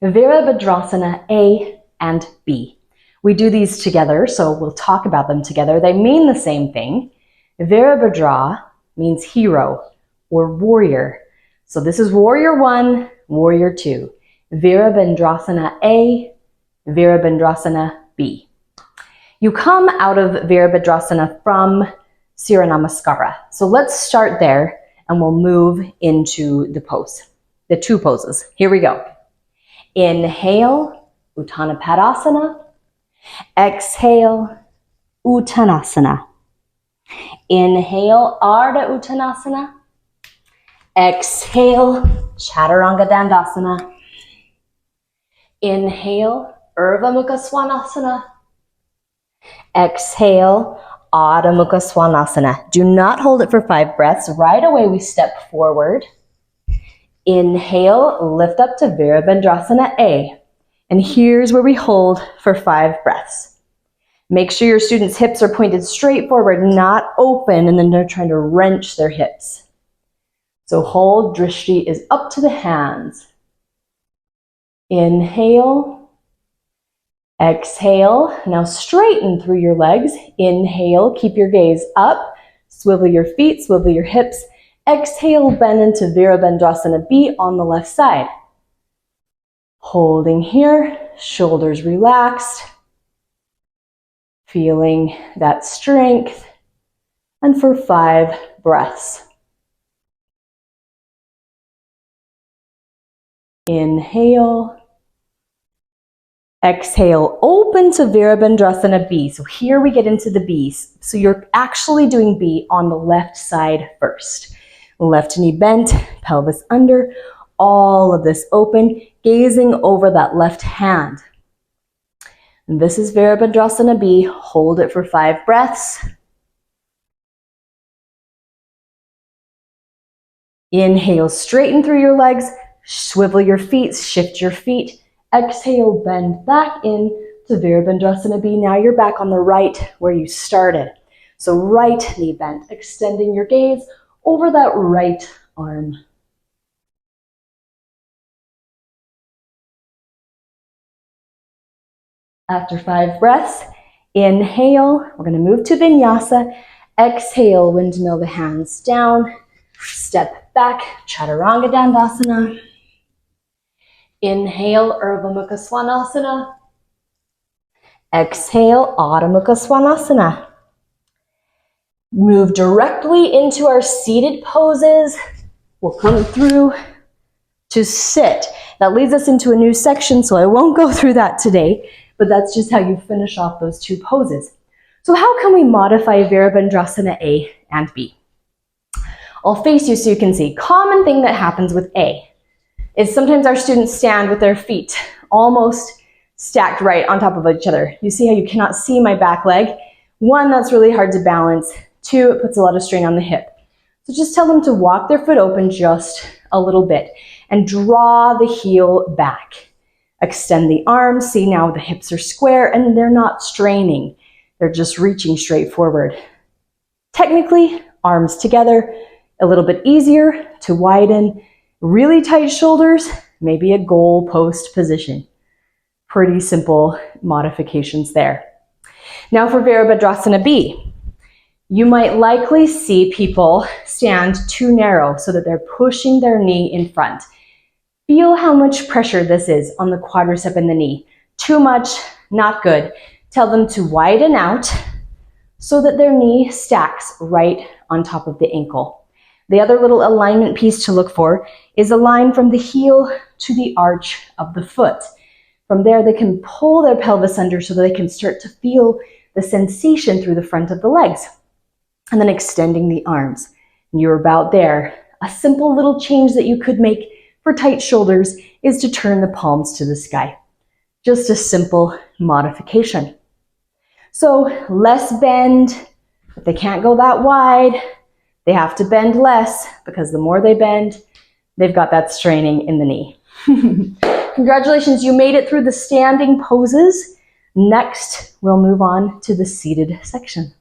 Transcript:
Virabhadrasana A and B. We do these together, so we'll talk about them together. They mean the same thing. Virabhadra means hero or warrior. So this is warrior 1, warrior 2. Virabhadrasana A, Virabhadrasana B. You come out of Virabhadrasana from Surya Namaskara. So let's start there and we'll move into the pose, the two poses. Here we go. Inhale, Uttana Padasana. Exhale, Uttanasana. Inhale, Ardha Uttanasana. Exhale, Chaturanga Dandasana. Inhale, Urdhva Mukha Svanasana. Exhale, Adho Mukha Svanasana. Do not hold it for 5 breaths. Right away we step forward. Inhale, lift up to Virabhadrasana A. And here's where we hold for 5 breaths. Make sure your students' hips are pointed straight forward, not open, and then they're trying to wrench their hips. So hold, drishti is up to the hands. Inhale, exhale. Now straighten through your legs. Inhale, keep your gaze up, swivel your feet, swivel your hips. Exhale, bend into Virabhadrasana B on the left side. Holding here, shoulders relaxed, feeling that strength, and for 5 breaths. Inhale, exhale, open to Virabhadrasana B. So here we get into the B's. So you're actually doing B on the left side first. Left knee bent, pelvis under, all of this open, gazing over that left hand. And this is Virabhadrasana B. Hold it for 5 breaths. Inhale, straighten through your legs, swivel your feet, shift your feet. Exhale, bend back in to Virabhadrasana B. Now you're back on the right where you started. So right knee bent, extending your gaze over that right arm. After 5 breaths, inhale, we're going to move to vinyasa. Exhale, windmill the hands down. Step back, Chaturanga Dandasana. Inhale, Urdhva Mukha Svanasana. Exhale, Adho Mukha Svanasana. Move directly into our seated poses. We'll come through to sit. That leads us into a new section, so I won't go through that today, but that's just how you finish off those 2 poses. So how can we modify Virabhadrasana A and B? I'll face you so you can see. Common thing that happens with A is sometimes our students stand with their feet almost stacked right on top of each other. You see how you cannot see my back leg? 1, that's really hard to balance. 2, it puts a lot of strain on the hip. So just tell them to walk their foot open just a little bit and draw the heel back. Extend the arms. See, now the hips are square and they're not straining. They're just reaching straight forward. Technically, arms together, a little bit easier to widen. Really tight shoulders, maybe a goal post position. Pretty simple modifications there. Now for Virabhadrasana B. You might likely see people stand too narrow so that they're pushing their knee in front. Feel how much pressure this is on the quadricep and the knee. Too much, not good. Tell them to widen out so that their knee stacks right on top of the ankle. The other little alignment piece to look for is a line from the heel to the arch of the foot. From there, they can pull their pelvis under so that they can start to feel the sensation through the front of the legs. And then extending the arms. And you're about there. A simple little change that you could make for tight shoulders is to turn the palms to the sky. Just a simple modification. So less bend. If they can't go that wide, they have to bend less because the more they bend, they've got that straining in the knee. Congratulations, you made it through the standing poses. Next, we'll move on to the seated section.